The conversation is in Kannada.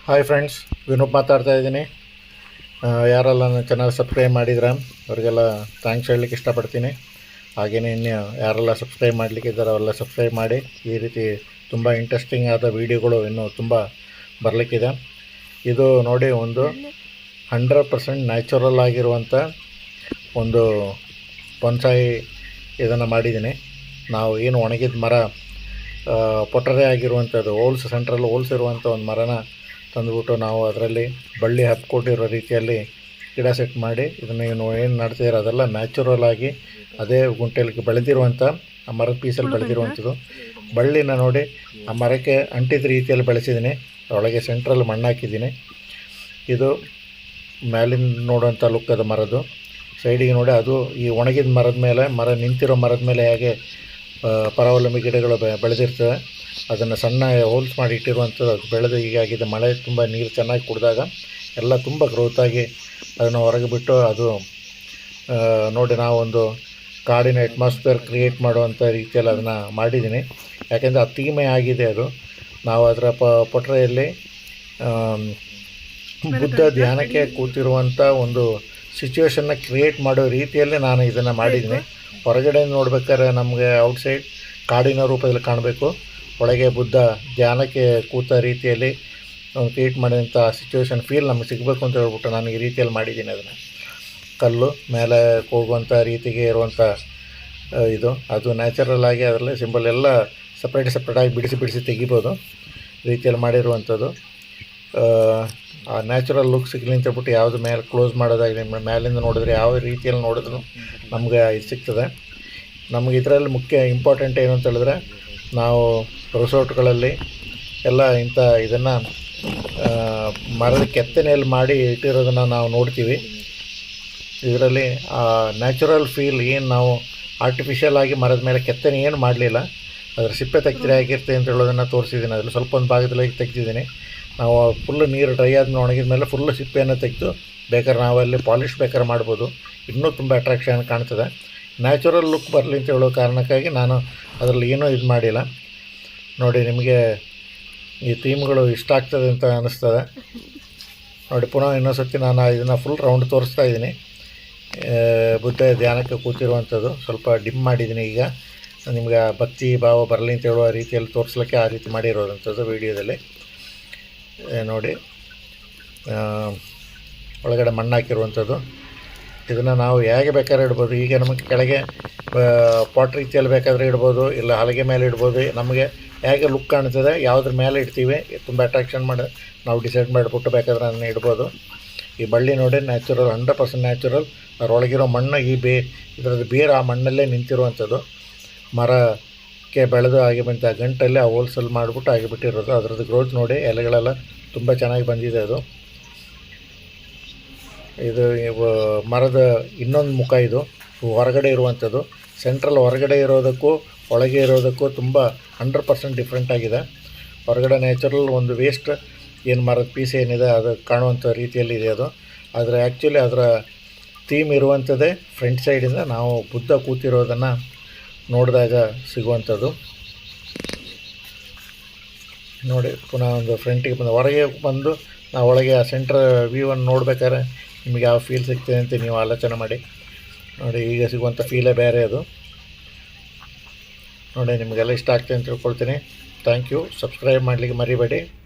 ಹಾಯ್ ಫ್ರೆಂಡ್ಸ್, ವಿನೋಪ್ ಮಾತಾಡ್ತಾ ಇದ್ದೀನಿ. ಯಾರೆಲ್ಲ ನನ್ನ ಚಾನಲ್ ಸಬ್ಸ್ಕ್ರೈಬ್ ಮಾಡಿದ್ರೆ ಅವರಿಗೆಲ್ಲ ಥ್ಯಾಂಕ್ಸ್ ಹೇಳಲಿಕ್ಕೆ ಇಷ್ಟಪಡ್ತೀನಿ. ಹಾಗೆಯೇ ಇನ್ನು ಯಾರೆಲ್ಲ ಸಬ್ಸ್ಕ್ರೈಬ್ ಮಾಡಲಿಕ್ಕಿದ್ದಾರೆ ಅವೆಲ್ಲ ಸಬ್ಸ್ಕ್ರೈಬ್ ಮಾಡಿ. ಈ ರೀತಿ ತುಂಬ ಇಂಟ್ರೆಸ್ಟಿಂಗ್ ಆದ ವೀಡಿಯೋಗಳು ಇನ್ನೂ ತುಂಬ ಬರಲಿಕ್ಕಿದೆ. ಇದು ನೋಡಿ, ಒಂದು 100% ನ್ಯಾಚುರಲ್ ಆಗಿರುವಂಥ ಒಂದು ಬೊನ್ಸಾಯಿ ಇದನ್ನು ಮಾಡಿದ್ದೀನಿ. ನಾವು ಏನು ಒಣಗಿದ ಮರ, ಪೊಟರೆ ಆಗಿರುವಂಥದ್ದು, ಸೆಂಟ್ರಲ್ ಹೋಲ್ಸ್ ಇರುವಂಥ ಒಂದು ಮರನ ತಂದುಬಿಟ್ಟು ನಾವು ಅದರಲ್ಲಿ ಬಳ್ಳಿ ಹಬ್ಕೊಟ್ಟಿರೋ ರೀತಿಯಲ್ಲಿ ಗಿಡ ಸೆಟ್ ಮಾಡಿ ಇದನ್ನು ಏನು ನಡ್ತಿದ್ದೀರ ಅದೆಲ್ಲ ನ್ಯಾಚುರಲ್ ಆಗಿ ಅದೇ ಗುಂಟೆಯಲ್ಲಿ ಬೆಳೆದಿರುವಂಥ ಆ ಮರದ ಪೀಸಲ್ಲಿ ಬೆಳೆದಿರುವಂಥದ್ದು. ಬಳ್ಳಿನ ನೋಡಿ ಆ ಮರಕ್ಕೆ ಅಂಟಿದ ರೀತಿಯಲ್ಲಿ ಬೆಳೆಸಿದ್ದೀನಿ. ಒಳಗೆ ಸೆಂಟ್ರಲ್ಲಿ ಮಣ್ಣು ಹಾಕಿದ್ದೀನಿ. ಇದು ಮ್ಯಾಲಿಂದ ನೋಡುವಂಥ ಲುಕ್ ಅದು ಮರದ್ದು. ಸೈಡಿಗೆ ನೋಡಿ, ಅದು ಈ ಒಣಗಿದ ಮರದ ಮೇಲೆ, ನಿಂತಿರೋ ಮರದ ಮೇಲೆ ಹೇಗೆ ಪರಾವಲಂಬಿ ಗಿಡಗಳು ಬೆಳೆದಿರ್ತವೆ ಅದನ್ನು ಸಣ್ಣ ಹೋಲ್ಸ್ ಮಾಡಿ ಇಟ್ಟಿರುವಂಥದ್ದು. ಅದು ಬೆಳೆದು ಹೀಗಾಗಿದೆ. ಮಳೆ ತುಂಬ ನೀರು ಚೆನ್ನಾಗಿ ಕುಡಿದಾಗ ಎಲ್ಲ ತುಂಬ ಗ್ರೋತಾಗಿ ಅದನ್ನು ಹೊರಗೆ ಬಿಟ್ಟು, ಅದು ನೋಡಿ ನಾವೊಂದು ಕಾಡಿನ ಅಟ್ಮಾಸ್ಫಿಯರ್ ಕ್ರಿಯೇಟ್ ಮಾಡುವಂಥ ರೀತಿಯಲ್ಲಿ ಅದನ್ನು ಮಾಡಿದ್ದೀನಿ. ಯಾಕೆಂದರೆ ಅತಿಮೆ ಆಗಿದೆ ಅದು. ನಾವು ಅದರ ಪೊಟರೆಯಲ್ಲಿ ಬುದ್ಧ ಧ್ಯಾನಕ್ಕೆ ಕೂತಿರುವಂಥ ಒಂದು ಸಿಚುವೇಷನ್ನ ಕ್ರಿಯೇಟ್ ಮಾಡೋ ರೀತಿಯಲ್ಲಿ ನಾನು ಇದನ್ನು ಮಾಡಿದ್ದೀನಿ. ಹೊರಗಡೆ ನೋಡ್ಬೇಕಾದ್ರೆ ನಮಗೆ ಔಟ್ಸೈಡ್ ಕಾಡಿನ ರೂಪದಲ್ಲಿ ಕಾಣಬೇಕು, ಒಳಗೆ ಬುದ್ಧ ಧ್ಯಾನಕ್ಕೆ ಕೂತ ರೀತಿಯಲ್ಲಿ ಕ್ರಿಯೇಟ್ ಮಾಡಿದಂಥ ಸಿಚುವೇಶನ್ ಫೀಲ್ ನಮಗೆ ಸಿಗಬೇಕು ಅಂತ ಹೇಳ್ಬಿಟ್ಟು ನಾನು ಈ ರೀತಿಯಲ್ಲಿ ಮಾಡಿದ್ದೀನಿ. ಅದನ್ನು ಕಲ್ಲು ಮೇಲೆ ಹೋಗುವಂಥ ರೀತಿಗೆ ಇರುವಂಥ ಇದು, ಅದು ನ್ಯಾಚುರಲ್ ಆಗಿ ಅದರಲ್ಲಿ ಸಿಂಬಲ್ ಎಲ್ಲ ಸಪ್ರೇಟಾಗಿ ಬಿಡಿಸಿ ತೆಗಿಬೋದು ರೀತಿಯಲ್ಲಿ ಮಾಡಿರುವಂಥದ್ದು. ಆ ನ್ಯಾಚುರಲ್ ಲುಕ್ ಸಿಗಲಿ ಅಂತ ಹೇಳ್ಬಿಟ್ಟು ಯಾವುದು ಮೇಲೆ ಕ್ಲೋಸ್ ಮಾಡೋದಾಗಲಿ, ಮೇಲಿಂದ ನೋಡಿದ್ರೆ ಯಾವ ರೀತಿಯಲ್ಲಿ ನೋಡಿದ್ರು ನಮಗೆ ಇದು ಸಿಗ್ತದೆ. ನಮಗೆ ಇದರಲ್ಲಿ ಮುಖ್ಯ ಇಂಪಾರ್ಟೆಂಟ್ ಏನು ಅಂತ ಹೇಳಿದ್ರೆ, ನಾವು ರೆಸಾರ್ಟ್ಗಳಲ್ಲಿ ಎಲ್ಲ ಇಂಥ ಇದನ್ನು ಮರದ ಕೆತ್ತನೆಯಲ್ಲಿ ಮಾಡಿ ಇಟ್ಟಿರೋದನ್ನು ನಾವು ನೋಡ್ತೀವಿ. ಇದರಲ್ಲಿ ನ್ಯಾಚುರಲ್ ಫೀಲ್ ಏನು, ನಾವು ಆರ್ಟಿಫಿಷಿಯಲ್ ಆಗಿ ಮರದ ಮೇಲೆ ಕೆತ್ತನೆ ಏನು ಮಾಡಲಿಲ್ಲ, ಅದರ ಸಿಪ್ಪೆ ತೆಗ್ದಿರೆ ಆಗಿರುತ್ತೆ ಅಂತ ಹೇಳೋದನ್ನು ತೋರಿಸಿದ್ದೀನಿ. ಅದರಲ್ಲಿ ಸ್ವಲ್ಪ ಒಂದು ಭಾಗದಲ್ಲಿ ತೆಗ್ದಿದ್ದೀನಿ. ನಾವು ಫುಲ್ಲು ನೀರು ಡ್ರೈ ಆದ್ಮೇಲೆ ಒಣಗಿದ ಮೇಲೆ ಫುಲ್ಲು ಸಿಪ್ಪೆಯನ್ನು ತೆಗೆದು ಬೇಕಾದ್ರೆ ನಾವಲ್ಲಿ ಪಾಲಿಷ್ ಬೇಕಾದ್ರೆ ಮಾಡ್ಬೋದು. ಇನ್ನೂ ತುಂಬ ಅಟ್ರಾಕ್ಷನ್ ಕಾಣ್ತದೆ. ನ್ಯಾಚುರಲ್ ಲುಕ್ ಬರಲಿ ಅಂತ ಹೇಳೋ ಕಾರಣಕ್ಕಾಗಿ ನಾನು ಅದರಲ್ಲಿ ಏನೂ ಇದು ಮಾಡಿಲ್ಲ. ನೋಡಿ, ನಿಮಗೆ ಈ ಥೀಮ್ಗಳು ಇಷ್ಟ ಆಗ್ತದೆ ಅಂತ ಅನ್ನಿಸ್ತದೆ. ನೋಡಿ, ಪುನಃ ಇನ್ನೊಂದು ಸರ್ತಿ ನಾನು ಇದನ್ನು ಫುಲ್ ರೌಂಡ್ ತೋರಿಸ್ತಾ ಇದ್ದೀನಿ. ಬುದ್ಧ ಧ್ಯಾನಕ್ಕೆ ಕೂತಿರುವಂಥದ್ದು ಸ್ವಲ್ಪ ಡಿಮ್ ಮಾಡಿದ್ದೀನಿ. ಈಗ ನಿಮಗೆ ಭಕ್ತಿ ಭಾವ ಬರಲಿ ಅಂತ ಹೇಳುವ ರೀತಿಯಲ್ಲಿ ತೋರಿಸ್ಲಿಕ್ಕೆ ಆ ರೀತಿ ಮಾಡಿರೋದಂಥದ್ದು ವೀಡಿಯೋದಲ್ಲಿ. ನೋಡಿ, ಒಳಗಡೆ ಮಣ್ಣು ಹಾಕಿರುವಂಥದ್ದು. ಇದನ್ನು ನಾವು ಹೇಗೆ ಬೇಕಾದ್ರೆ ಇಡ್ಬೋದು. ಈಗ ನಮಗೆ ಕೆಳಗೆ ಪಾಟ್ ರೀತಿಯಲ್ಲಿ ಬೇಕಾದರೆ ಇಡ್ಬೋದು, ಇಲ್ಲ ಹಲಗೆ ಮೇಲೆ ಇಡ್ಬೋದು. ನಮಗೆ ಹೇಗೆ ಲುಕ್ ಕಾಣ್ತದೆ, ಯಾವುದ್ರ ಮೇಲೆ ಇಡ್ತೀವಿ ತುಂಬ ಅಟ್ರಾಕ್ಷನ್ ಮಾಡಿ ನಾವು ಡಿಸೈಡ್ ಮಾಡಿಬಿಟ್ಟು ಬೇಕಾದ್ರೆ ಅದನ್ನು ಇಡ್ಬೋದು. ಈ ಬಳ್ಳಿ ನೋಡಿ, ನ್ಯಾಚುರಲ್, 100% ನ್ಯಾಚುರಲ್. ಅದರೊಳಗಿರೋ ಮಣ್ಣು ಇದರದ್ದು ಬೇರೆ ಆ ಮಣ್ಣಲ್ಲೇ ನಿಂತಿರುವಂಥದ್ದು. ಮರಕ್ಕೆ ಬೆಳೆದು ಆಗಿ ಬಂತ ಗಂಟಲ್ಲಿ ಆ ಹೋಲ್ಸಲ್ಲಿ ಮಾಡಿಬಿಟ್ಟು ಆಗಿಬಿಟ್ಟಿರೋದು. ಅದರದ್ದು ಗ್ರೋತ್ ನೋಡಿ, ಎಲೆಗಳೆಲ್ಲ ತುಂಬ ಚೆನ್ನಾಗಿ ಬಂದಿದೆ. ಇದು ಮರದ ಇನ್ನೊಂದು ಮುಖ. ಇದು ಹೊರಗಡೆ ಇರುವಂಥದ್ದು. ಸೆಂಟ್ರಲ್ ಹೊರಗಡೆ ಇರೋದಕ್ಕೂ ಒಳಗೆ ಇರೋದಕ್ಕೂ ತುಂಬ 100% ಡಿಫ್ರೆಂಟ್ ಆಗಿದೆ. ಹೊರಗಡೆ ನ್ಯಾಚುರಲ್ ಒಂದು ವೇಸ್ಟ್ ಏನು ಮರದ ಪೀಸ್ ಏನಿದೆ ಅದು ಕಾಣುವಂಥ ರೀತಿಯಲ್ಲಿ ಇದೆ ಅದು. ಆದರೆ ಆ್ಯಕ್ಚುಲಿ ಅದರ ಥೀಮ್ ಇರುವಂಥದ್ದೇ ಫ್ರಂಟ್ ಸೈಡಿಂದ ನಾವು ಬುದ್ಧ ಕೂತಿರೋದನ್ನು ನೋಡಿದಾಗ ಸಿಗುವಂಥದ್ದು. ನೋಡಿ, ಪುನಃ ಒಂದು ಫ್ರಂಟಿಗೆ ಬಂದು ಹೊರಗೆ ಬಂದು ನಾವು ಒಳಗೆ ಆ ಸೆಂಟ್ರ್ ವ್ಯೂವನ್ನು ನೋಡ್ಬೇಕಾದ್ರೆ ನಿಮಗೆ ಯಾವ ಫೀಲ್ ಸಿಗ್ತದೆ ಅಂತ ನೀವು ಆಲೋಚನೆ ಮಾಡಿ. ನೋಡಿ, ಈಗ ಸಿಗುವಂಥ ಫೀಲೇ ಬೇರೆ ಅದು. ನೋಡಿ, ನಿಮಗೆಲ್ಲ ಇಷ್ಟ ಆಗ್ತದೆ ಅಂತ ತಿಳ್ಕೊಳ್ತೀನಿ. Thank you. ಸಬ್ಸ್ಕ್ರೈಬ್ ಮಾಡಲಿಕ್ಕೆ ಮರಿಬೇಡಿ.